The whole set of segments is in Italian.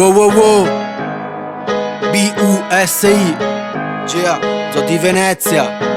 Wow wow wow, B-U-S-I, yeah, sono di Venezia.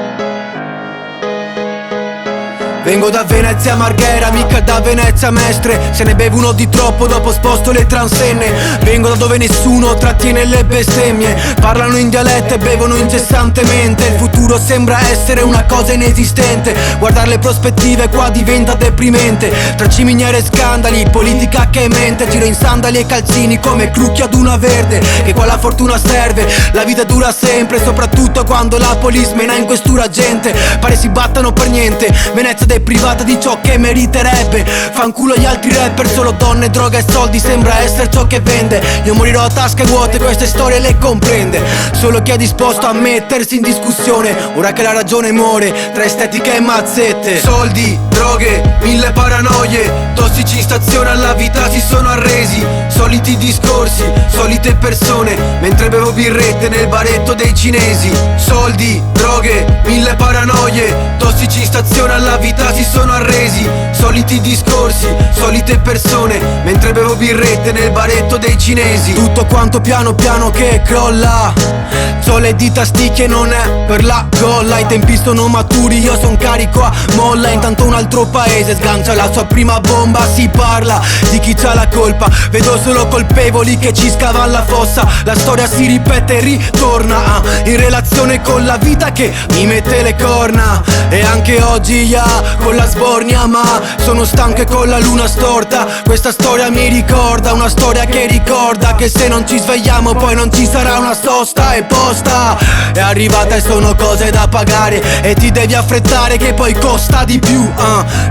Vengo da Venezia Marghera, mica da Venezia Mestre. Se ne bevono di troppo, dopo sposto le transenne. Vengo da dove nessuno trattiene le bestemmie. Parlano in dialetto e bevono incessantemente. Il futuro sembra essere una cosa inesistente. Guardare le prospettive qua diventa deprimente. Tra ciminiere e scandali, politica che mente. Giro in sandali e calzini come crucchi ad una verde. Che qua la fortuna serve, la vita dura sempre. Soprattutto quando la police mena in questura gente. Pare si battano per niente. Venezia privata di ciò che meriterebbe. Fanculo gli altri rapper, solo donne, droga e soldi. Sembra essere ciò che vende. Io morirò a tasche vuote, queste storie le comprende solo chi è disposto a mettersi in discussione. Ora che la ragione muore tra estetica e mazzette. Soldi, droghe, mille paranoie. Tossici in stazione alla vita si sono arresi. Soliti discorsi, solite persone. Mentre bevo birrette nel baretto dei cinesi. Soldi, droghe, mille paranoie. Tossici in stazione alla vita si sono arresi. Soliti discorsi, solite persone. Mentre bevo birrette nel baretto dei cinesi. Tutto quanto piano piano che crolla. So le dita sticche non è per la gola. I tempi sono maturi, io son carico a molla. Intanto un altro paese sgancia la sua prima bomba. Si parla di chi c'ha la colpa. Vedo solo colpevoli che ci scava la fossa. La storia si ripete e ritorna in relazione con la vita che mi mette le corna. E anche oggi con la sbornia, ma sono stanco e con la luna storta. Questa storia mi ricorda, una storia che ricorda che se non ci svegliamo poi non ci sarà una sosta. E posta è arrivata e sono cose da pagare. E ti devi affrettare che poi costa di più.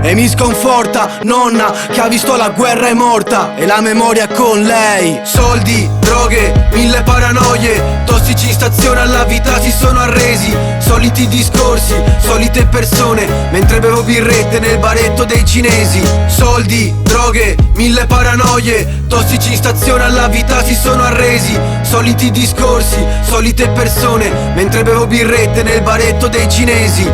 E mi sconforta nonna che ha visto la guerra è morta. E la memoria con lei. Soldi, droghe, mille paranoie. Tossici in stazione alla vita si sono arresi. Soliti discorsi, solite persone. Mentre bevo birrette nel baretto dei cinesi. Soldi, droghe, mille paranoie. Tossici in stazione alla vita si sono arresi. Soliti discorsi, solite persone. Mentre bevo birrette nel baretto dei cinesi.